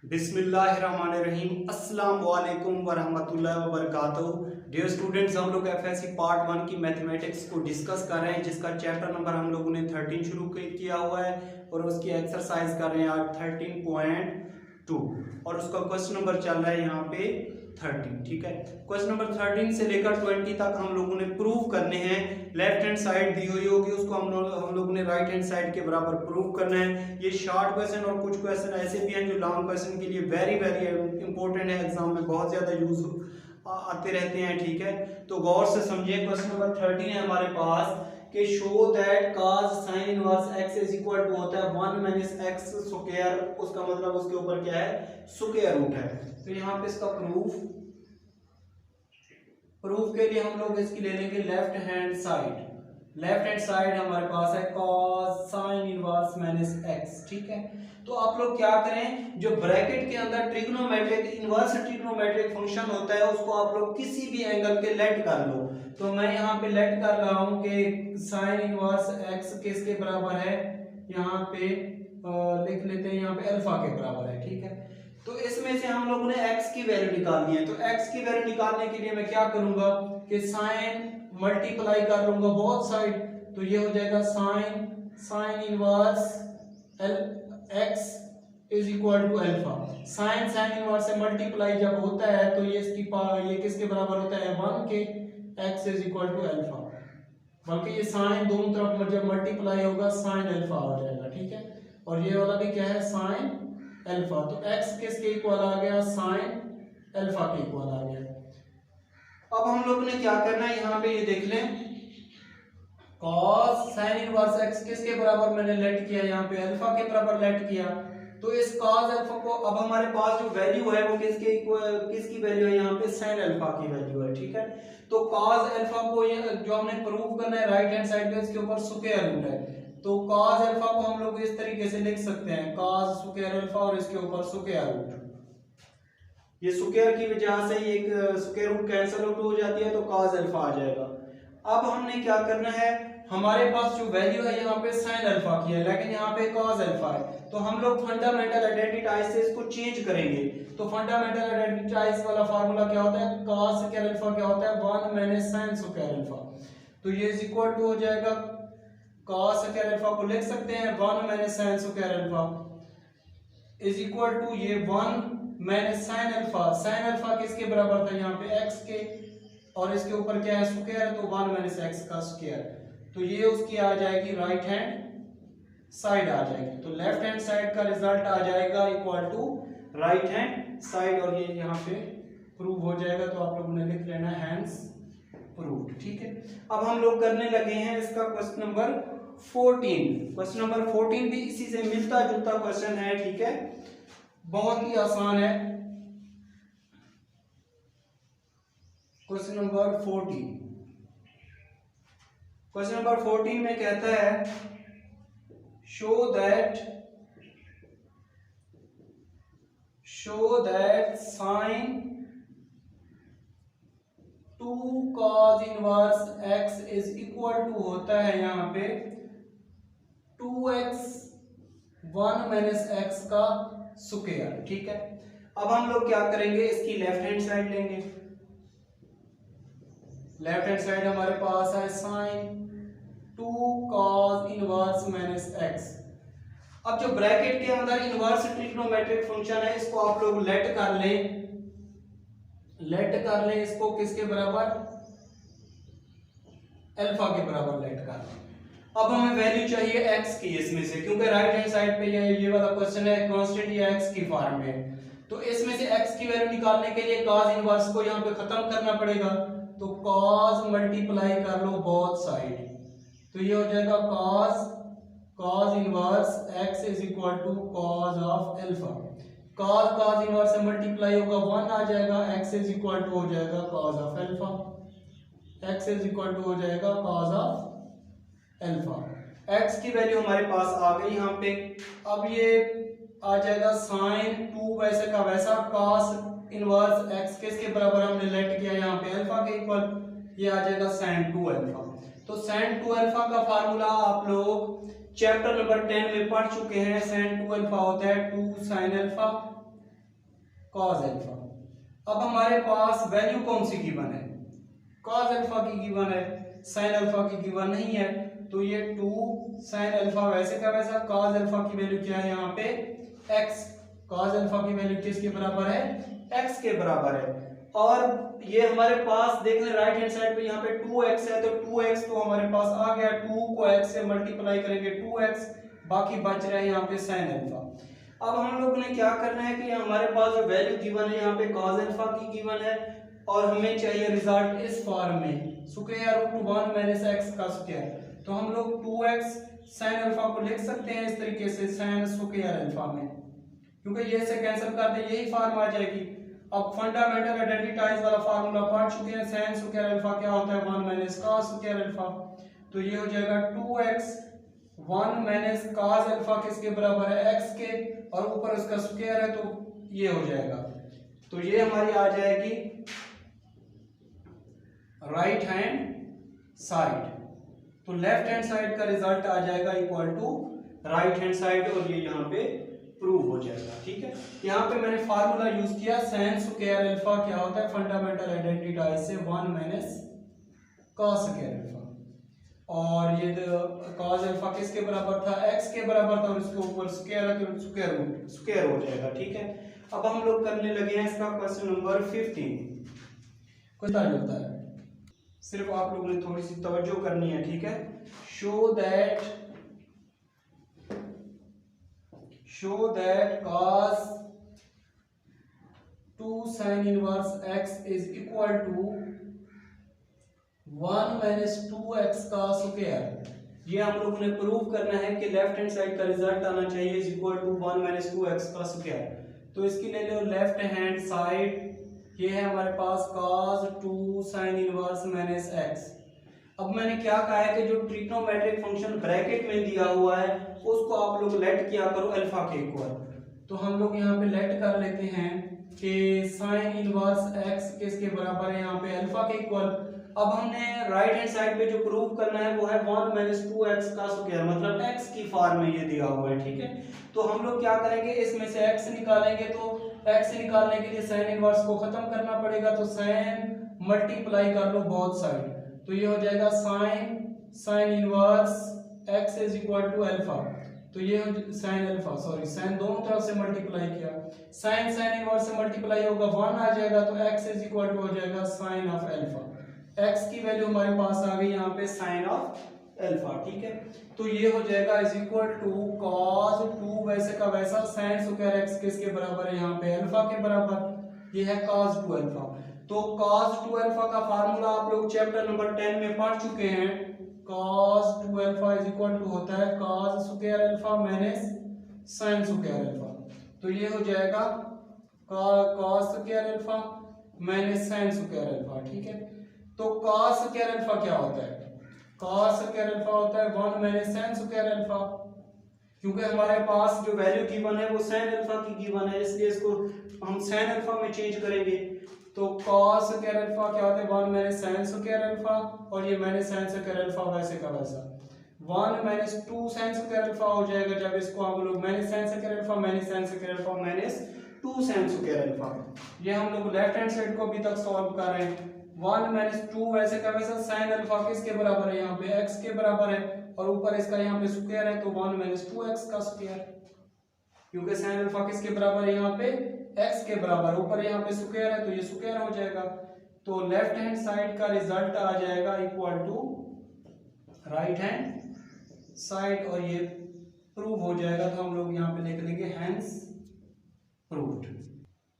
बिस्मिल्लाहिर्रहमानिर्रहीम अस्सलाम वालेकुम वरहमतुल्लाहि वबरकातुहू। डियर स्टूडेंट्स, हम लोग एफएससी पार्ट 1 की मैथमेटिक्स को डिस्कस कर रहे हैं, जिसका चैप्टर नंबर हम लोगों ने 13 शुरू किया हुआ है और उसकी एक्सरसाइज कर रहे हैं आज 13.2 और उसका क्वेश्चन नंबर चल रहा है यहाँ पे 13। ठीक है, क्वेश्चन नंबर 13 से लेकर 20 तक हम लोगों ने प्रूव करने हैं। लेफ्ट हैंड साइड दी हुई होगी, उसको हम लोगों ने राइट हैंड साइड के बराबर प्रूव करना है। ये शॉर्ट क्वेश्चन और कुछ क्वेश्चन ऐसे भी हैं जो लॉन्ग क्वेश्चन के लिए वेरी वेरी इंपॉर्टेंट है, एग्जाम में बहुत ज्यादा यूज आते रहते हैं। ठीक है, तो गौर से समझिए। क्वेश्चन नंबर 13 है हमारे पास कि show that cos sin inverse x is equal to होता है 1 माइनस x स्क्वायर। उसका मतलब उसके ऊपर क्या है, स्क्वायर रूट है। तो यहाँ पे इसका प्रूफ के लिए हम लोग इसकी ले लेंगे left hand side. Left hand side हमारे पास है cos sin inverse minus x। ठीक है, तो आप लोग क्या करें, जो ब्रैकेट के अंदर ट्रिग्नोमेट्रिक इनवर्स ट्रिग्नोमेट्रिक फंक्शन होता है उसको आप लोग किसी भी एंगल के लेट कर लो। तो मैं यहाँ पे लेट कर रहा हूँ कि sin इनवर्स x किसके बराबर है, यहाँ पे लिख लेते हैं, यहाँ पे अल्फा के बराबर है। ठीक है, तो इसमें से हम लोगों ने x की वैल्यू निकालनी है। तो x की वैल्यू निकालने के लिए मैं क्या करूंगा कि sin मल्टीप्लाई कर लूंगा बोथ साइड, तो ये हो जाएगा sin inverse x is equal to alpha. sin inverse से मल्टीप्लाई जब होता है तो ये किसके बराबर होता है, 1 के। x is equal to alpha, बल्कि ये sin दोनों तरफ जब मल्टीप्लाई होगा sin अल्फा हो जाएगा। ठीक है, और ये वाला भी क्या है, sin अल्फा। तो x किसके इक्वल आ गया, sin अल्फा के इक्वल आ गया। अब हम लोग ने क्या करना है, यहाँ पे ये देख लें, cos sin इनवर्स x किसके बराबर मैंने लेट किया, यहाँ पे अल्फा के बराबर लेट किया। तो इस cos अल्फा को, अब हमारे पास जो वैल्यू है वो किसकी वैल्यू है, यहाँ पे sin अल्फा की वैल्यू है। ठीक है, तो cos अल्फा को ये जो हमने प्रूव करना है राइट हैंड साइड पे, इसके ऊपर स्क्वायर रूट है। तो cos अल्फा को हम लोग इस तरीके से लिख सकते हैं, cos स्क्वायर अल्फा और इसके ऊपर स्क्वायर रूट। ये स्क्वायर की वजह से ये स्क्वायर रूट कैंसिल आउट हो जाती है, तो cos अल्फा आ जाएगा। अब हमने क्या करना है, हमारे पास जो वैल्यू है यहाँ पे sin अल्फा की है, लेकिन यहाँ पे cos अल्फा है। तो हम लोग फंडामेंटल आइडेंटिटाइज से इसको चेंज करेंगे। तो फंडामेंटल आइडेंटिटाइज वाला फार्मूला क्या होता है, cos स्क्वायर अल्फा क्या होता है, 1 माइनस sin स्क्वायर अल्फा। तो ये इज इक्वल टू हो जाएगा, cos स्क्वायर अल्फा को लिख सकते हैं 1 minus sin square alpha is equal to ये 1 minus sin alpha. sin alpha किसके बराबर था, यहाँ पे x के, और इसके ऊपर क्या है, स्क्वायर, तो 1 माइनस x का स्क्वायर। तो ये उसकी आ जाएगी राइट हैंड साइड आ जाएगी। तो लेफ्ट हैंड साइड का रिजल्ट आ जाएगा equal to right hand side, और ये यहाँ पे प्रूव हो जाएगा। तो आप लोगों ने लिख लेना हैंस प्रूव्ड। ठीक है, अब हम लोग करने लगे हैं इसका क्वेश्चन नंबर 14। क्वेश्चन नंबर 14 भी इसी से मिलता जुलता क्वेश्चन है। ठीक है, बहुत ही आसान है। क्वेश्चन नंबर 14, क्वेश्चन नंबर 14 में कहता है show that sin 2 cos inverse x is equal to होता है यहाँ पे 2x 1 माइनस x का स्क्वायर। ठीक है, अब हम लोग क्या करेंगे, इसकी लेफ्ट हैंड साइड लेंगे। लेफ्ट हैंड साइड हमारे पास है sin 2 cos inverse minus x। अब जो ब्रैकेट के अंदर इनवर्स ट्रिग्नोमेट्रिक फंक्शन है, इसको आप लोग लेट कर लें इसको किसके बराबर, अल्फा के बराबर लेट कर लें। अब हमें वैल्यू चाहिए x की इसमें से, क्योंकि राइट हैंड साइड पे ये वाला क्वेश्चन है कांस्टेंट या x की फॉर्म में। तो इसमें से x की वैल्यू निकालने के लिए cos इनवर्स को यहाँ पे खत्म करना पड़ेगा। तो cos मल्टीप्लाई कर लो बोथ साइड, तो ये हो जाएगा cos inverse x is equal to cos of alpha. cos inverse से मल्टीप्लाई होगा 1 आ जाएगा, x इज इक्वल टू हो जाएगा cos of alpha. x is equal to हो जाएगा cos ऑफ अल्फा। x की वैल्यू हमारे पास आ गई यहाँ पे। अब ये आ जाएगा sin 2 वैसे का वैसा, cos इनवर्स x किसके बराबर हमने लेट किया यहाँ पे अल्फा के इक्वल, ये आ जाएगा sin 2 अल्फा। तो sin 2 अल्फा का फार्मूला आप लोग चैप्टर नंबर 10 में पढ़ चुके हैं। sin 2 अल्फा होता है 2 sin अल्फा कॉस अल्फा। अब हमारे पास वैल्यू कौन सी गिवन है, कॉस अल्फा की गिवन है, साइन अल्फा की गिवन नहीं है। तो ये 2 साइन अल्फा वैसे का वैसा, कॉस अल्फा की वैल्यू क्या है यहाँ पे x, कॉस अल्फा की वैल्यू किसके बराबर है, x के बराबर है। और ये हमारे पास देख लें राइट हैंड साइड पे यहाँ पे 2x है, तो 2x तो हमारे पास आ गया, 2 को x से मल्टीप्लाई करेंगे 2x, बाकी बच रहा है यहाँ पे साइन अल्फा। अब हम लोग ने क्या करना है कि हमारे पास जो वैल्यू गिवन है यहाँ पे cos अल्फा की गिवन है और हमें चाहिए रिजल्ट इस फॉर्म में स्क्वायर रूट 1 माइनस x का स्क्वायर। तो हम लोग 2x sin अल्फा को लिख सकते हैं इस तरीके से sin स्क्वायर अल्फा में, क्योंकि ये से कैंसिल कर दे यही फॉर्म आ जाएगी। अब फंडामेंटल आइडेंटिटाइज वाला फार्मूला पढ़ चुके हैं, sin स्क्वायर अल्फा क्या होता है 1 माइनस cos स्क्वायर अल्फा। तो ये हो जाएगा 2x 1 माइनस cos अल्फा किसके बराबर है x के, और ऊपर उसका स्क्वायर है तो ये हो जाएगा। तो ये हमारी आ जाएगी राइट हैंड साइड। तो लेफ्ट हैंड साइड का रिजल्ट आ जाएगा equal to right hand side, और ये यहाँ पे प्रूव हो जाएगा। ठीक है, यहाँ पे मैंने फार्मूला यूज किया sin स्क्वायर अल्फा क्या होता है फंडामेंटल आइडेंटिटाइज से 1 माइनस cos स्क्वायर अल्फा, और ये cos अल्फा किसके बराबर था x के बराबर था, और इसके ऊपर स्क्वायर है तो स्क्वायर रूट स्क्वायर हो जाएगा। ठीक है, अब हम लोग करने लगे हैं इसका क्वेश्चन नंबर 15। कुछ होता है, सिर्फ आप लोगों ने थोड़ी सी तवज्जो करनी है। ठीक है, show that cos 2 sin inverse x is equal to 1 minus 2x का स्क्वायर। ये हम लोगों ने प्रूव करना है कि लेफ्ट हैंड साइड का रिजल्ट आना चाहिए is equal to 1 minus 2x का स्क्वायर। तो इसकी ले लो लेफ्ट हैंड साइड, ये है हमारे पास cos 2 sin inverse minus x। अब मैंने क्या कहा है कि जो ट्रिग्नोमेट्रिक फंक्शन ब्रैकेट में दिया हुआ है उसको आप लोग लेट किया करो अल्फा के इक्वल। तो हम लोग यहाँ पे लेट कर लेते हैं कि sin इनवर्स x किसके बराबर है यहाँ पे अल्फा के इक्वल। अब हमने राइट हैंड साइड पे जो प्रूव करना है वो है 1 माइनस 2x का स्क्वायर, मतलब x की फॉर्म में ये दिया हुआ है। ठीक है, तो हम लोग क्या करेंगे इसमें से x निकालेंगे, तो x निकालने के लिए sin इनवर्स को खत्म करना पड़ेगा, तो sin मल्टीप्लाई कर लो बोथ साइड, तो ये हो जाएगा sin inverse x is equal to alpha. तो ये sin अल्फा sin दोनों तरफ से मल्टीप्लाई किया, sin इनवर्स से मल्टीप्लाई होगा 1 आ जाएगा, तो x इज इक्वल टू हो जाएगा sin ऑफ अल्फा। x की वैल्यू हमारे पास आ गई यहाँ पे sin ऑफ अल्फा। ठीक है, तो ये हो जाएगा इज इक्वल टू cos 2 वैसे का वैसा sin स्क्वायर x किसके बराबर है यहाँ पे अल्फा के बराबर, ये है cos 2 अल्फा। तो cos 2 अल्फा का फार्मूला आप लोग चैप्टर नंबर 10 में पढ़ चुके हैं, cos 2 alpha is equal to होता है cos square alpha minus sin square alpha. तो ये हो जाएगा cos square alpha minus sin square alpha. ठीक है, तो cos स्क्वायर अल्फा क्या होता है, cos स्क्वायर अल्फा होता है 1 माइनस sin स्क्वायर अल्फा, क्योंकि हमारे पास जो वैल्यू गिवन है वो sin अल्फा की गिवन है, इसलिए इसको हम sin अल्फा में चेंज करेंगे। तो cos स्क्वायर अल्फा क्या होता है 1 माइनस sin स्क्वायर अल्फा, और ये माइनस sin स्क्वायर अल्फा वैसे का वैसा 1 माइनस 2 sin स्क्वायर अल्फा हो जाएगा, जब इसको हम लोग minus sin square alpha minus sin square alpha minus 2 sin square alpha. ये हम लोग लेफ्ट हैंड साइड को अभी तक सॉल्व कर रहे हैं। 1 माइनस 2 वैसे का वैसा sin अल्फा किसके बराबर है यहाँ पे x के बराबर है, और ऊपर इसका यहाँ पे स्क्वायर है, तो 1 माइनस 2x का स्क्वायर, क्योंकि sin अल्फा किसके बराबर है यहाँ पे x के बराबर, ऊपर यहाँ पे स्क्वायर है तो ये स्क्वायर हो जाएगा। तो लेफ्ट हैंड साइड का रिजल्ट आ जाएगा equal to right hand side, और ये प्रूव हो जाएगा। तो हम लोग यहाँ पे लिख लेंगे हैंस प्रूव्ड।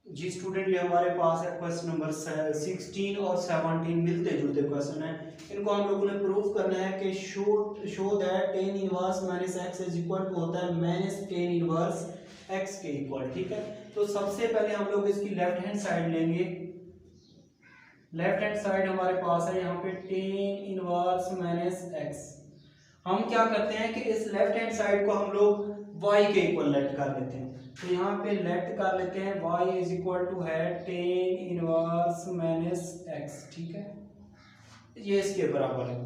जी स्टूडेंट, ये हमारे पास है क्वेश्चन नंबर 16 और 17 मिलते जुलते क्वेश्चन है। इनको हम लोगों ने प्रूव करना है कि show that tan inverse minus x is equal to होता है माइनस tan इनवर्स x के इक्वल। ठीक है, तो सबसे पहले हम लोग इसकी लेफ्ट हैंड साइड लेंगे। लेफ्ट हैंड साइड हमारे पास है यहाँ पे tan इनवर्स माइनस x। हम क्या करते हैं कि इस लेफ्ट हैंड साइड को हम लोग y के इक्वल लेट कर लेते हैं, तो यहाँ पे लेट कर लेते हैं y इज इक्वल टू है tan इनवर्स माइनस x। ठीक है, ये इसके बराबर है।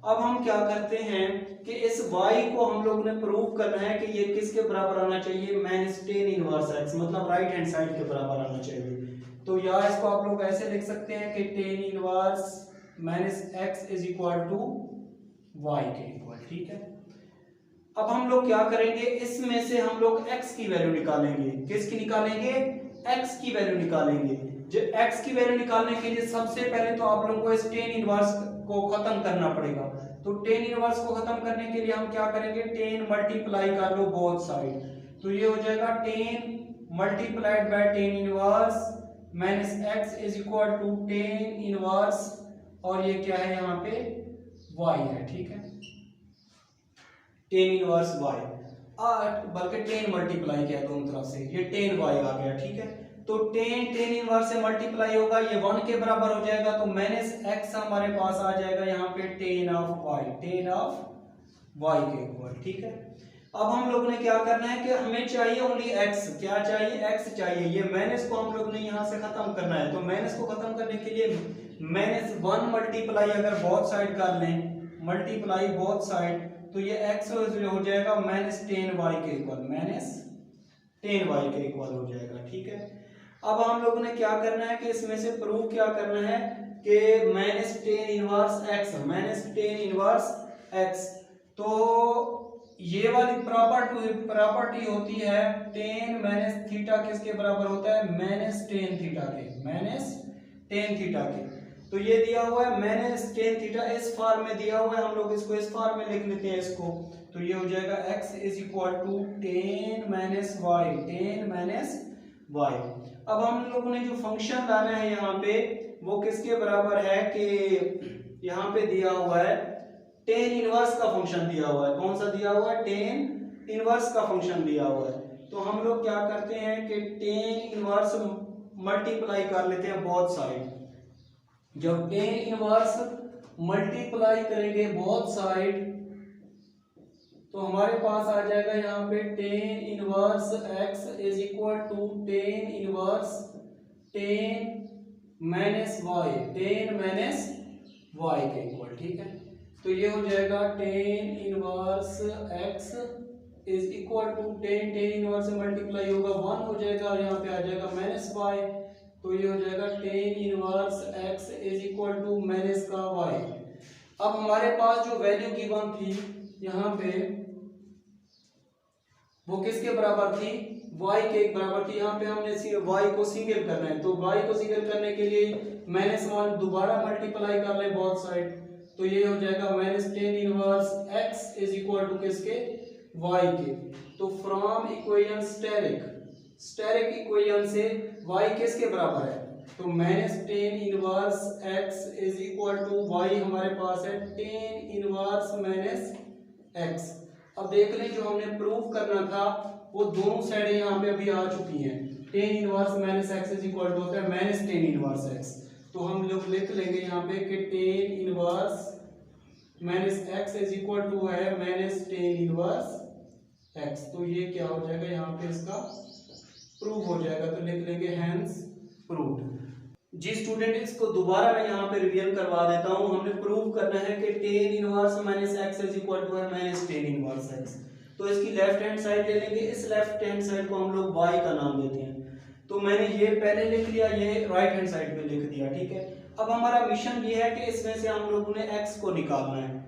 अब हम क्या करते हैं कि इस y को हम लोग ने प्रूव करना है कि ये किसके बराबर आना चाहिए, माइनस टेन इनवर्स x, मतलब राइट हैंड साइड के बराबर आना चाहिए। तो या इसको आप लोग ऐसे लिख सकते हैं कि tan inverse minus x is equal to y के इक्वल, ठीक है। अब हम लोग क्या करेंगे, इसमें से हम लोग x की वैल्यू निकालेंगे। किसकी निकालेंगे, x की वैल्यू निकालेंगे। जो x की वैल्यू निकालने के लिए सबसे पहले तो आप लोगों को इस टेन इनवर्स को खत्म करना पड़ेगा। तो टेन इनवर्स को खत्म करने के लिए हम क्या करेंगे, टेन मल्टीप्लाई कर लो बोथ साइड, तो ये हो जाएगा tan multiplied by tan inverse minus x is equal to tan inverse, और ये क्या है यहाँ पे y है, ठीक है, टेन इनवर्स y, बल्कि टेन मल्टीप्लाई किया दोनों तरफ से, ये टेन y आ गया, ठीक है। तो टेन इनवर्स से मल्टीप्लाई होगा, ये 1 के बराबर हो जाएगा, तो माइनस x हमारे पास आ जाएगा यहाँ पे टेन ऑफ y के इक्वल, ठीक है। अब हम लोग ने क्या करना है कि हमें चाहिए ओनली x, क्या चाहिए, x चाहिए। ये माइनस को हम लोग ने यहाँ से खत्म करना है, तो माइनस को खत्म करने के लिए माइनस 1 मल्टीप्लाई अगर बोथ साइड कर लें, मल्टीप्लाई बोथ साइड, तो ये x हो जाएगा माइनस टेन वाई के इक्वल, माइनस टेन वाई के इक्वल हो जाएगा, ठीक है। अब हम लोगों ने क्या करना है कि इसमें से प्रूव क्या करना है कि minus tan inverse x, minus tan inverse x, तो ये वाली प्रॉपर्टी होती है टेन माइनस थीटा किसके बराबर होता है, माइनस टेन थीटा के, माइनस टेन थीटा के। तो ये दिया हुआ है माइनस टेन थीटा, इस फॉर्म में दिया हुआ है, हम लोग इसको इस फॉर्म में लिख लेते हैं इसको, तो ये हो जाएगा x is equal to tan minus y, tan minus y. अब हम लोगों ने जो फंक्शन लाना है यहाँ पे वो किसके बराबर है कि यहाँ पे दिया हुआ है टेन इनवर्स का फंक्शन दिया हुआ है। कौन सा दिया हुआ है, टेन इनवर्स का फंक्शन दिया हुआ है। तो हम लोग क्या करते हैं कि टेन इनवर्स मल्टीप्लाई कर लेते हैं बोथ साइड। जब टेन इनवर्स मल्टीप्लाई करेंगे बोथ साइड तो हमारे पास आ जाएगा यहाँ पे tan inverse x is equal to tan inverse tan minus y, tan minus y के इक्वल, ठीक है। तो ये हो जाएगा tan inverse x is equal to tan inverse से मल्टीप्लाई होगा 1 हो जाएगा और यहाँ पे आ जाएगा माइनस वाई, तो ये हो जाएगा tan inverse x is equal to minus का y। अब हमारे पास जो वैल्यू गिवन थी यहाँ पे वो किसके बराबर थी, y के एक बराबर थी। यहाँ पे हमने y को सिंगल करना है, तो y को सिंगल करने के लिए माइनस 1 दोबारा मल्टीप्लाई कर ले बोथ साइड, तो ये हो जाएगा minus tan inverse x is equal to किसके, y के। तो फ्रॉम इक्वेशन स्टेरिक इक्वेशन से y किसके बराबर है, तो minus tan inverse x is equal to y हमारे पास है टेन इनवर्स माइनस x। अब देख लें जो हमने प्रूव करना था वो दोनों साइडें यहाँ पे अभी आ चुकी हैं। Tan inverse minus x is equal to होता है माइनस टेन इनवर्स एक्स, तो हम लोग लिख लेंगे यहाँ पे कि tan inverse minus x is equal to है माइनस टेन इनवर्स एक्स। तो ये क्या हो जाएगा यहाँ पे इसका प्रूव हो जाएगा, तो लिख लेंगे हैंस प्रूव्ड। जी स्टूडेंट, इसको दोबारा मैं यहाँ पे रिवीजन करवा देता हूँ। हमने प्रूव करना है कि tan inverse minus x is equal to है माइनस टेन इनवर्स एक्स। तो इसकी लेफ्ट हैंड साइड ले लेंगे, इस लेफ्ट हैंड साइड को हम लोग y का नाम देते हैं। तो मैंने ये पहले लिख लिया, ये राइट हैंड साइड पे लिख दिया, ठीक है। अब हमारा मिशन ये है कि इसमें से हम लोगों ने x को निकालना है,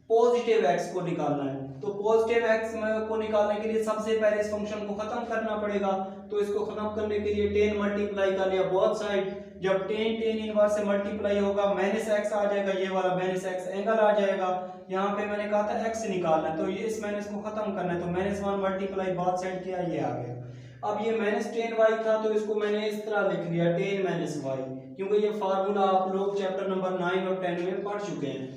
पॉजिटिव x को निकालना है। तो पॉजिटिव x को निकालने के लिए सबसे पहले इस फंक्शन को खत्म करना पड़ेगा। तो इसको खत्म करने के लिए टेन मल्टीप्लाई कर लिया बोथ साइड, जब टेन इनवर्स से मल्टीप्लाई होगा माइनस एक्स आ जाएगा, ये वाला माइनस एक्स एंगल आ जाएगा। यहाँ पे मैंने कहा था x निकालना है, तो ये इस माइनस को खत्म करना है, तो माइनस 1 मल्टीप्लाई बोथ साइड किया, ये आ गया। अब ये माइनस टेन वाई था तो इसको मैंने इस तरह लिख लिया टेन माइनस वाई, क्योंकि ये फार्मूला आप लोग चैप्टर नंबर 9 और 10 में पढ़ चुके हैं।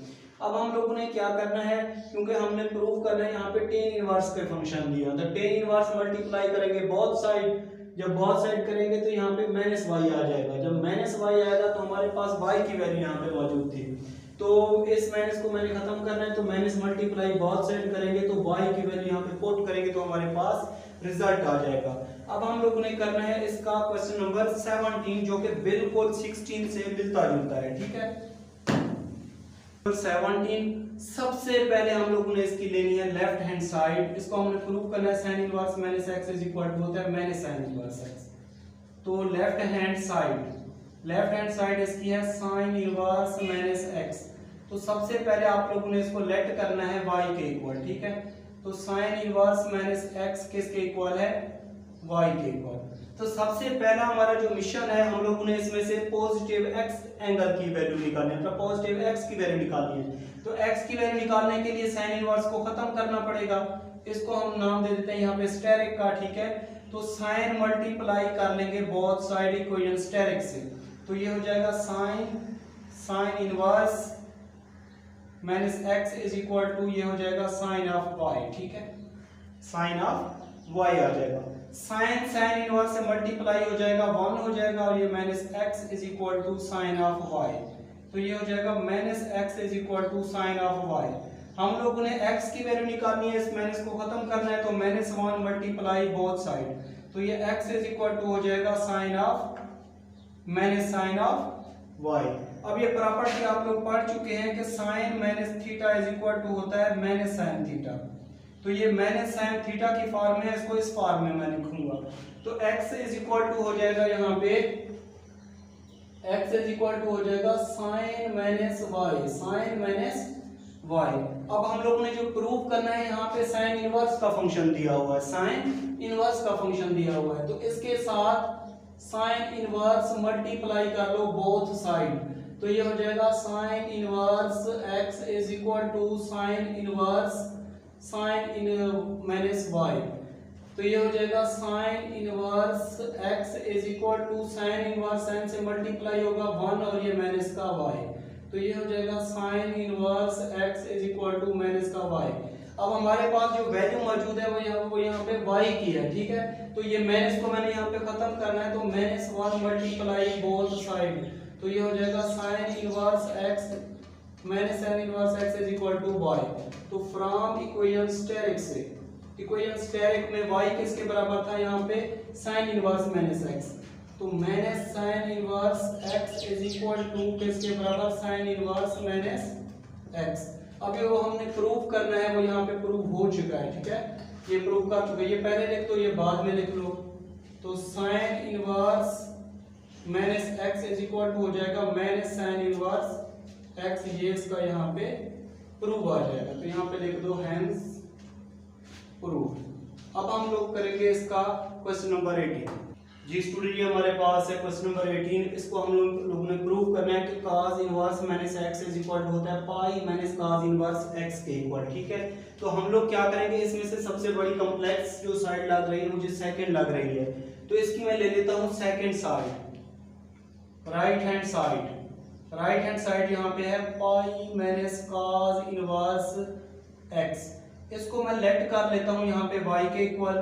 अब हम लोगों ने क्या करना है, क्योंकि हमने प्रूव करना है यहाँ पे टेन इनवर्स के फंक्शन दिया, तो टेन इनवर्स मल्टीप्लाई करेंगे बोथ साइड, जब बोथ साइड करेंगे तो यहाँ पे माइनस वाई आ जाएगा। जब माइनस वाई आएगा तो हमारे पास वाई की वैल्यू यहाँ पे मौजूद थी, तो इस माइनस को मैंने खत्म करना है, तो माइनस मल्टीप्लाई बोथ साइड करेंगे तो वाई की वैल्यू यहाँ पे पुट करेंगे तो हमारे पास रिजल्ट आ जाएगा। अब हम लोगों ने करना है इसका क्वेश्चन नंबर 17, जो कि बिल्कुल 16 से मिलता जुलता है, ठीक है। 17 सबसे पहले हम लोगों ने इसकी लेनी है लेफ्ट हैंड साइड। इसको हमने प्रूव करना है sine inverse minus x is equal to होता है माइनस साइन इनवर्स एक्स। तो लेफ्ट हैंड साइड इसकी है साइन इनवर्स माइनस एक्स। तो सबसे पहले आप लोगों ने इसको लेट करना है y के इक्वल, ठीक है। तो साइन इनवर्स माइनस एक्स किसके इक्वल है, y के इक्वल। तो सबसे पहला हमारा जो मिशन है, हम लोगों ने इसमें से पॉजिटिव x एंगल की वैल्यू निकालनी है, मतलब पॉजिटिव x की वैल्यू निकालनी है। तो x की वैल्यू निकालने के लिए साइन इनवर्स को खत्म करना पड़ेगा। इसको हम नाम दे देते हैं यहाँ पे स्टेरिक का, ठीक है। तो साइन मल्टीप्लाई कर लेंगे बोथ साइड इक्वेशन स्टेरिक से, तो ये हो जाएगा sine inverse minus x is equal to ये हो जाएगा साइन ऑफ वाई, ठीक है। साइन ऑफ वाई आ जाएगा। साइन इनवर्स से मल्टीप्लाई हो जाएगा 1 हो जाएगा, और ये minus x is equal to sine of y. तो ये हो जाएगा minus x is equal to sine of y. हम लोगों ने x की वैल्यू निकालनी है, इस माइनस को खत्म करना है, तो माइनस 1 मल्टीप्लाई बोथ साइड, तो ये x इज इक्वल टू हो जाएगा sine of minus sine of y. अब ये प्रॉपर्टी आप लोग पढ़ चुके हैं कि sine minus theta is equal to होता है माइनस साइन थीटा। तो ये माइनस साइन थीटा की फॉर्म में है, इसको इस फॉर्म में मैं लिखूंगा। तो x इज इक्वल टू हो जाएगा यहाँ पे x इज इक्वल टू हो जाएगा साइन माइनस वाई। अब हम लोग ने जो प्रूव करना है, यहाँ पे साइन इनवर्स का फंक्शन दिया हुआ है, साइन इनवर्स का फंक्शन दिया हुआ है। तो इसके साथ साइन इनवर्स मल्टीप्लाई कर लो बोथ साइड, तो ये हो जाएगा sine inverse x is equal to sine inverse minus y. तो ये हो जाएगा sine inverse x is equal to sine inverse sine से मल्टीप्लाई होगा 1 और ये माइनस का y, तो ये हो जाएगा sine inverse x is equal to minus का y। अब हमारे पास जो वैल्यू मौजूद है वो यहाँ पे y की है, ठीक है। तो ये माइनस को मैंने यहाँ पे खत्म करना है, तो माइनस 1 मल्टीप्लाई बोथ साइड, तो ये हो जाएगा sine inverse x minus sine inverse x is equal to y। तो फ्रॉम इक्वेशन स्टेरिक से, इक्वेशन स्टेरिक में y किसके बराबर था, यहाँ पे साइन इनवर्स माइनस x, तो minus sine inverse x is equal to किसके बराबर, साइन इनवर्स माइनस x। अब ये वो हमने प्रूव करना है, वो यहाँ पे प्रूव हो चुका है, ठीक है। ये प्रूव कर चुके, ये पहले लिख दो, ये बाद में लिख लो। तो sine inverse minus x is equal to हो जाएगा माइनस साइन इनवर्स x, ये इसका यहाँ पे प्रूव आ जाएगा। तो यहाँ पे लिख दो हेंस प्रूव। अब हम लोग करेंगे इसका क्वेश्चन नंबर 18। जी स्टूडेंट, ये हमारे पास है क्वेश्चन नंबर 18। इसको हम लोगों ने प्रूव करना है कि cos inverse minus x is equal to होता है pi minus cos inverse x के इक्वल, ठीक है। तो हम लोग क्या करेंगे, इसमें से सबसे बड़ी कॉम्प्लेक्स जो साइड लग रही है मुझे सेकंड लग रही है, तो इसकी मैं ले लेता हूँ second side, right hand side यहाँ पे है pi minus cos inverse x। इसको मैं लेट कर लेता हूँ यहाँ पे y के इक्वल,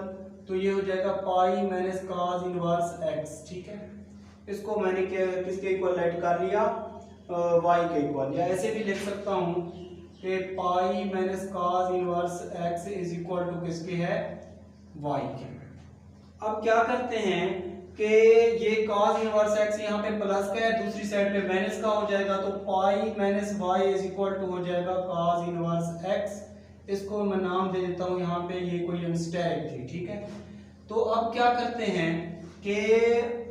तो ये हो जाएगा पाई माइनस cos इनवर्स x, ठीक है। इसको मैंने किसके इक्वल लेट कर लिया, y के इक्वल, या ऐसे भी लिख सकता हूँ कि pi minus cos inverse x is equal to किसके है, y के। अब क्या करते हैं कि ये cos इनवर्स x यहाँ पे प्लस का है, दूसरी साइड पे माइनस का हो जाएगा, तो pi minus y is equal to हो जाएगा cos इनवर्स x। इसको मैं नाम दे देता हूँ यहाँ पे, ये कोई स्टेरिक थी, ठीक है। तो अब क्या करते हैं कि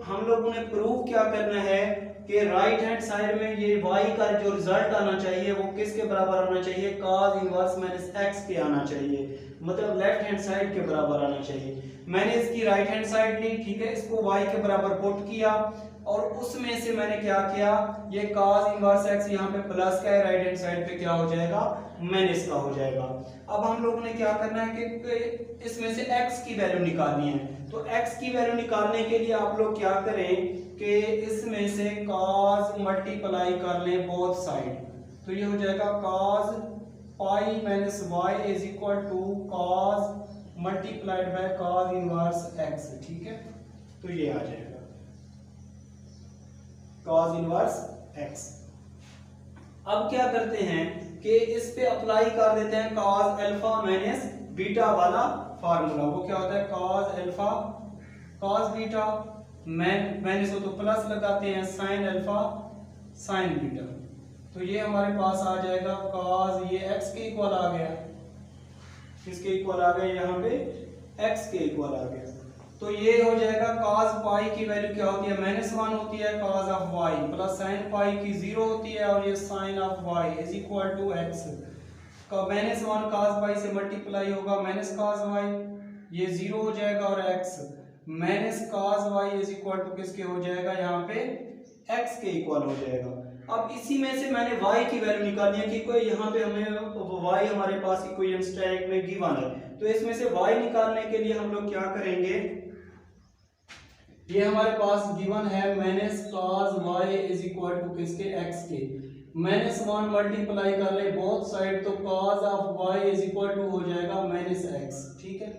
हम लोगों ने प्रूव क्या करना है कि राइट हैंड साइड में ये y का जो रिजल्ट आना चाहिए वो किसके बराबर आना चाहिए, cos इनवर्स माइनस x के आना चाहिए, मतलब लेफ्ट हैंड साइड के बराबर आना चाहिए। मैंने इसकी राइट हैंड साइड ली, ठीक है, इसको y के बराबर पुट किया, और उसमें से मैंने क्या किया, ये cos इनवर्स x यहाँ पे प्लस का है, राइट हैंड साइड पे क्या हो जाएगा, माइनस का हो जाएगा। अब हम लोगों ने क्या करना है कि इसमें से x की वैल्यू निकालनी है। तो x की वैल्यू निकालने के लिए आप लोग क्या करें कि इसमें से cos मल्टीप्लाई कर लें बोथ साइड, तो ये हो जाएगा cos pi minus y is equal to cos multiplied by cos inverse x, ठीक है। तो ये आ जाएगा cos इनवर्स x। अब क्या करते हैं कि इस पे अप्लाई कर देते हैं cos अल्फा माइनस बीटा वाला फार्मूला। वो क्या होता है, cos alpha cos beta minus हो तो प्लस लगाते हैं sin अल्फा sin बीटा, तो ये हमारे पास आ जाएगा cos, ये x के इक्वल आ गया, किसके इक्वल आ गया, यहाँ पे x के इक्वल आ गया। तो ये हो जाएगा cos पाई की वैल्यू क्या होती है, -1 होती है cos of y plus sin pi की 0 होती है, और ये sin of y is equal to x का -1 cos पाई से मल्टीप्लाई होगा माइनस cos y, ये 0 हो जाएगा, और x minus cos y is equal to किसके हो जाएगा, यहाँ पे x के इक्वल हो जाएगा। अब इसी में से मैंने y की वैल्यू निकालनी है कि कोई यहाँ पे हमें y हमारे पास इक्वेशन स्टैक में गिवन है, तो इसमें से y निकालने के लिए हम लोग क्या करेंगे, ये हमारे पास गिवन है minus cos y is equal to किसके, x के, -1 मल्टीप्लाई कर ले बोथ साइड, तो cos of y is equal to हो जाएगा -x, ठीक है।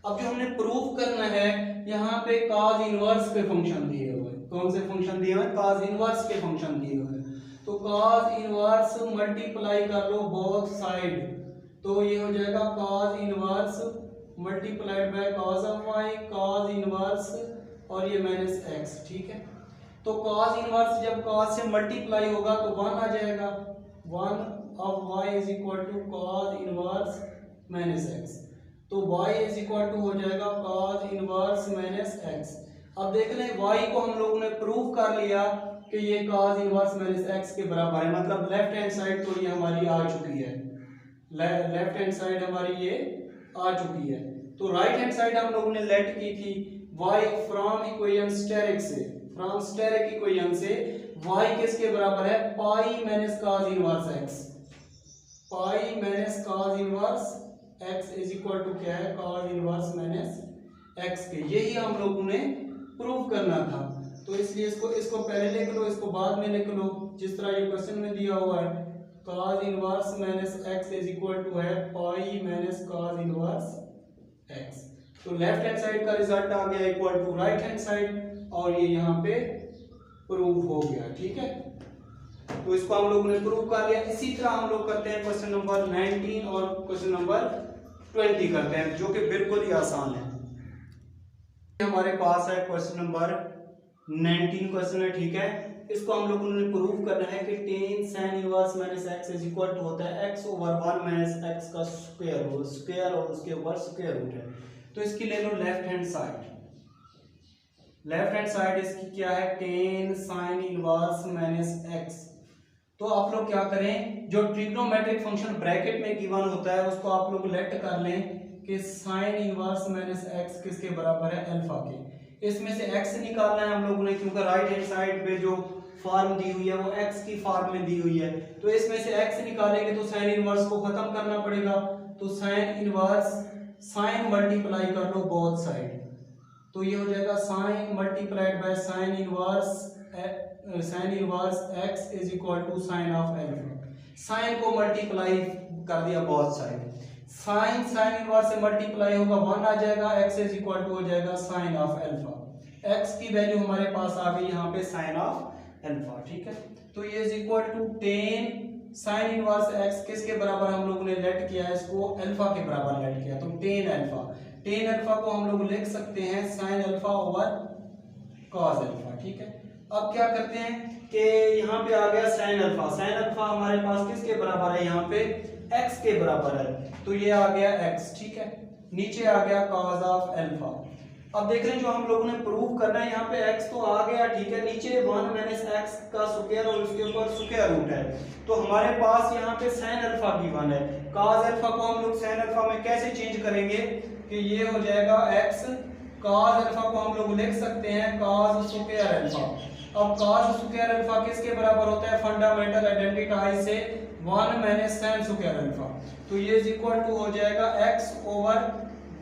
अब जो हमने प्रूफ करना है, यहाँ पे cos इनवर्स के फंक्शन दिए हुए, कौन से फंक्शन दिए हुए, cos इनवर्स के फंक्शन दिए हुए, तो cos इनवर्स मल्टीप्लाई कर लो बोथ साइड, तो ये हो जाएगा cos inverse multiplied by cos of y, cos inverse और ये -x, ठीक है। तो cos इनवर्स जब cos से मल्टीप्लाई होगा तो 1 आ जाएगा, 1 of y is equal to cos inverse -x, तो y इज इक्वल टू हो जाएगा cos इनवर्स -x। अब देख लें y को हम लोगों ने प्रूव कर लिया कि ये cos इनवर्स -x के बराबर है, मतलब लेफ्ट हैंड साइड तो ये हमारी आ चुकी है, लेफ्ट हैंड साइड हमारी ये आ चुकी है। तो राइट हैंड साइड हम लोगों ने लेट की थी y फ्रॉम इक्वेशन स्टेरिक से, फ्रॉम स्टेरिक इक्वेशन से y किसके बराबर है, pi minus cos inverse x, pi minus cos inverse x is equal to क्या है, cos इनवर्स माइनस x के, यही हम लोगों ने प्रूव करना था। तो इसलिए इसको पहले लिख लो, इसको बाद में लिख लो, जिस तरह ये क्वेश्चन में दिया हुआ है, cos inverse minus x is equal to है pi minus cos inverse x। तो लेफ्ट हैंड साइड का रिजल्ट आ गया equal to right hand side, और ये यहाँ पे प्रूव हो गया, ठीक है। तो इसको हम लोगों ने प्रूव कर लिया। इसी तरह हम लोग करते हैं क्वेश्चन नंबर 19 और क्वेश्चन नंबर 20 करते हैं, जो कि बिल्कुल ही आसान है। हमारे पास है क्वेश्चन नंबर 19 क्वेश्चन है, ठीक है। इसको हम लोगों ने प्रूव करना है कि tan sin inverse minus x is equal to होता है x ओवर 1 माइनस x का स्क्वायर रूट, स्क्वायर और उसके ऊपर स्क्वायर रूट है। तो इसकी ले लो left hand side, left hand side इसकी क्या है, tan sin inverse minus x। तो आप लोग क्या करें, जो ट्रिग्नोमेट्रिक फंक्शन ब्रैकेट में गिवन होता है उसको आप लोग लेट कर लें कि sin इनवर्स माइनस x किसके बराबर है, अल्फा के। इसमें से x निकालना है हम लोगों ने, क्योंकि राइट हैंड साइड पे जो फॉर्म दी हुई है वो x की फॉर्म में दी हुई है। तो इसमें से x निकालेंगे तो sin इनवर्स को खत्म करना पड़ेगा, तो sin इनवर्स sin मल्टीप्लाई कर लो बोथ साइड, तो ये हो जाएगा sin multiplied by sin inverse x is equal to sin of alpha. sin को मल्टीप्लाई कर दिया बोथ साइड, sin इनवर्स से मल्टीप्लाई होगा 1 आ जाएगा, x इज इक्वल टू हो जाएगा sin ऑफ अल्फा। x की वैल्यू हमारे पास आ गई यहाँ पे sin ऑफ अल्फा, ठीक है। तो ये is equal to tan sin inverse x किसके बराबर हम लोगों ने लेट किया है, इसको अल्फा के बराबर लेट किया, तो tan अल्फा को हम लोग लिख सकते हैं sin alpha over cos alpha, ठीक है। अब क्या करते हैं कि यहाँ पे आ गया sin अल्फा हमारे पास किसके बराबर है, यहाँ पे x के बराबर है, तो ये आ गया x, ठीक है। नीचे आ गया cos ऑफ अल्फा। अब देख रहे हैं जो हम लोगों ने प्रूव करना है, यहाँ पे x तो आ गया, ठीक है, नीचे 1 माइनस x का स्क्वायर और उसके ऊपर स्क्वायर रूट है, तो हमारे पास यहाँ पे sin अल्फा गिवन है। cos अल्फा को हम लोग sin अल्फा में कैसे चेंज करेंगे कि ये हो जाएगा x, cos अल्फा को हम लोग लिख सकते हैं cos स्क्वायर अल्फा। अब cos स्क्वायर अल्फा किसके बराबर होता है, फंडामेंटल आइडेंटिटी से 1 माइनस sin स्क्वायर अल्फा, तो ये इज इक्वल टू हो जाएगा x over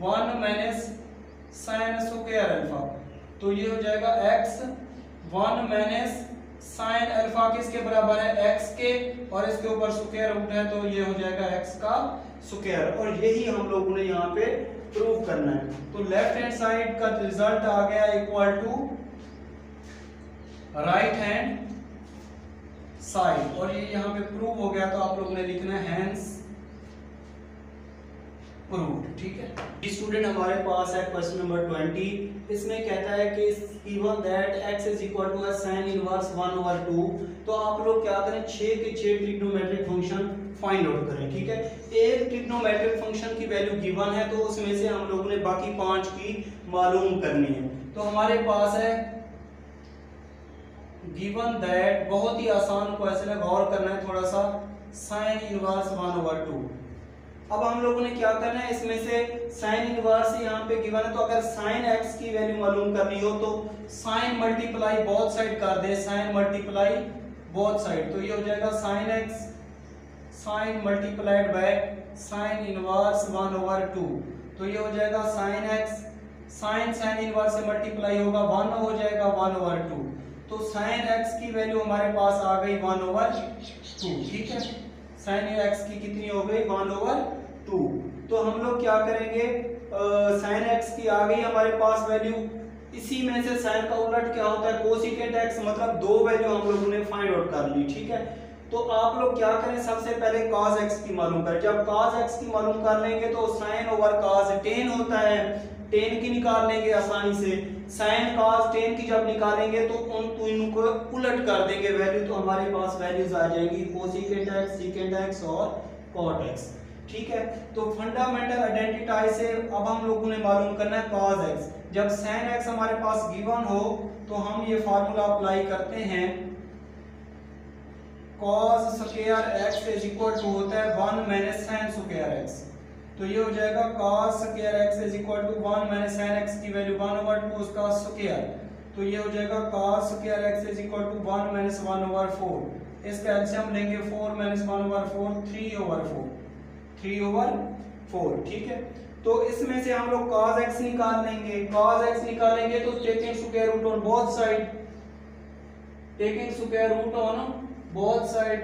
1 minus sin square alpha, तो ये हो जाएगा x 1 माइनस sin अल्फा किसके बराबर है, x के, और इसके ऊपर स्क्वायर रूट है, तो ये हो जाएगा x का स्क्वायर, और यही हम लोगों ने यहाँ पे प्रूव करना है। तो लेफ्ट हैंड साइड का रिजल्ट आ गया equal to right hand side, और ये यहाँ पे प्रूव हो गया, तो आप लोगों ने लिखना है हैंस प्रूव्ड। ठीक है स्टूडेंट, हमारे पास है क्वेश्चन नंबर 20। इसमें कहता है कि given that x is equal to sin inverse 1/2। तो आप लोग क्या करें, 6 के 6 ट्रिग्नोमेट्रिक फंक्शन फाइंड आउट करें। ठीक है, एक ट्रिग्नोमेट्रिक फंक्शन की वैल्यू गिवन है, तो उसमें से हम लोगों ने बाकी 5 की मालूम करनी है। तो हमारे पास है गिवन दैट, बहुत ही आसान क्वेश्चन है, गौर करना है थोड़ा सा, sin इनवर्स 1/2। अब हम लोगों ने क्या करना है, इसमें से sin इनवर्स यहाँ पे गिवन है, तो अगर sin x की वैल्यू मालूम करनी हो तो sin मल्टीप्लाई बोथ साइड कर दे, sin मल्टीप्लाई बोथ साइड, तो ये हो जाएगा sin x sin multiplied by sin inverse 1/2, तो ये हो जाएगा sin x sin इनवर्स से मल्टीप्लाई होगा 1 हो जाएगा 1/2, तो sin x की वैल्यू हमारे पास आ गई 1/2। ठीक है, sin x की कितनी हो गई 1/2। तो हम लोग क्या करेंगे, sin x की आ गई हमारे पास वैल्यू, इसी में से sin का उलट क्या होता है कोसिकेंट x, मतलब दो वैल्यू हम लोगों ने फाइंड आउट कर ली। ठीक है, तो आप लोग क्या करें, सबसे पहले cos x की मालूम करें। जब cos x की मालूम कर लेंगे तो sin ओवर cos tan होता है, tan की निकाल लेंगे आसानी से, sin cos tan की जब निकालेंगे तो उन तीनों को उलट कर देंगे वैल्यू, तो हमारे पास वैल्यूज आ जाएंगी कोसिकेंट x, सेकेंट x और cot x। ठीक है, तो फंडामेंटल आइडेंटिटी से अब हम लोगों ने मालूम करना है cos x। जब sin x हमारे पास गिवन हो तो हम ये फार्मूला अप्लाई करते हैं, cos square x is equal to होता है 1 माइनस sin स्क्वायर x, तो ये हो जाएगा cos square x is equal to 1 minus sin x की वैल्यू 1/2 उसका स्क्वायर, तो ये हो जाएगा cos square x is equal to 1 minus 1/4, इसका एलसीएम लेंगे 4 माइनस 1/4 3/4। ठीक है, तो इसमें से हम लोग cos x निकाल लेंगे, cos x निकालेंगे तो taking square root on both side, taking square root on both side,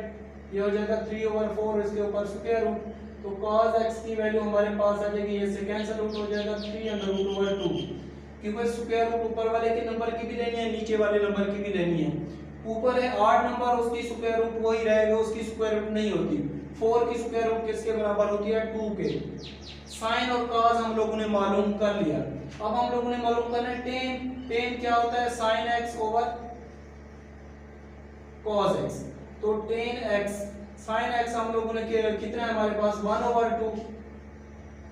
ये हो जाएगा 3/4 इसके ऊपर स्क्वायर रूट, तो cos x की वैल्यू हमारे पास आ जाएगी, ये से कैंसिल आउट हो जाएगा 3/2, क्योंकि स्क्वायर रूट ऊपर वाले के नंबर की भी लेनी है, नीचे वाले नंबर की भी लेनी है। ऊपर है 8 नंबर, उसकी स्क्वायर रूट वही रहेगा, उसकी स्क्वायर रूट नहीं होती। 4 की स्क्वायर रूट किसके बराबर होती है 2 के। sin और cos हम लोगों ने मालूम कर लिया, अब हम लोगों ने मालूम करना है tan क्या होता है sin x over cos x, तो tan x sin x हम लोगों ने कितना है हमारे पास 1/2,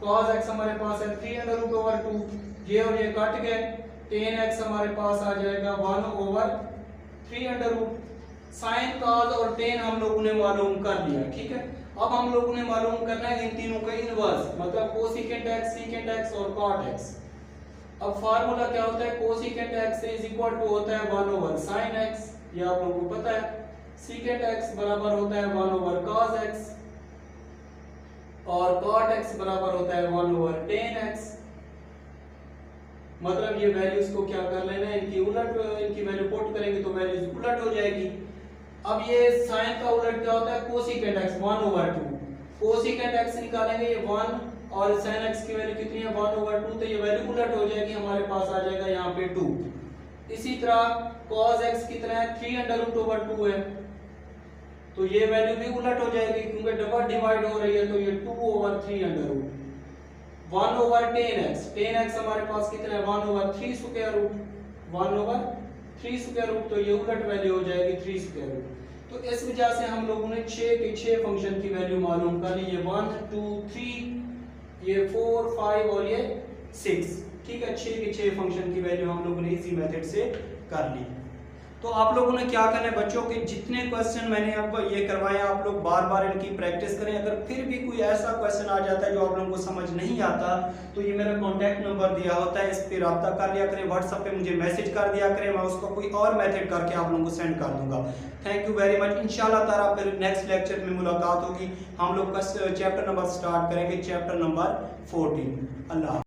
cos x हमारे पास है 3/2, ये और ये कट गए, tan x हमारे पास आ जाएगा 1/3। sin cos और tan हम लोगों ने मालूम कर लिया। ठीक है, अब हम लोगों ने मालूम करना है इन तीनों का इनवर्स, मतलब कोसिकेंट x, सेकेंट x और cot x। अब फार्मूला क्या होता है, cosecant x is equal to होता है 1/sin x, ये आप लोगों को पता है, सेकेंट x बराबर होता है 1/cos x और cot x बराबर होता है 1/tan x। मतलब ये वैल्यूज को क्या कर लेना है, इनकी उलट, इनकी वैल्यू पुट करेंगे तो वैल्यूज उलट हो जाएगी। अब ये sin का उलट क्या होता है कोसिकेंट x 1/2, कोसिकेंट x निकालेंगे ये 1 और sin x की वैल्यू कितनी है 1/2, तो ये वैल्यू उलट हो जाएगी, हमारे पास आ जाएगा यहाँ पे 2। इसी तरह cos x कितना है 3/2 है, तो ये वैल्यू भी उलट हो जाएगी क्योंकि डबल डिवाइड हो रही है, तो ये 2/3/2। 1/tan x, tan x हमारे पास कितना है 1/3 स्क्वायर रूट, 1/3 स्क्वायर रूट, तो ये उलट वैल्यू हो जाएगी 3 स्क्वायर रूट। तो इस वजह से हम लोगों ने 6 के 6 फंक्शन की वैल्यू मालूम कर ली, ये 1 2 3, ये 4 5 और ये 6। ठीक है, 6 के 6 फंक्शन की वैल्यू हम लोगों ने इसी मेथड से कर ली। तो आप लोगों ने क्या करना है बच्चों के जितने क्वेश्चन मैंने आपको ये करवाए आप लोग बार बार इनकी प्रैक्टिस करें। अगर फिर भी कोई ऐसा क्वेश्चन आ जाता है जो आप लोगों को समझ नहीं आता तो ये मेरा कॉन्टैक्ट नंबर दिया होता है, इस पर रब्ता कर लिया करें, व्हाट्सएप पे मुझे मैसेज कर दिया करें, मैं उसको कोई और मेथड करके आप लोगों को सेंड कर दूंगा। Thank you very much. इंशाल्लाह ताला फिर नेक्स्ट लेक्चर में मुलाकात होगी, हम लोग का चैप्टर नंबर स्टार्ट करेंगे, चैप्टर नंबर 14। अल्लाह।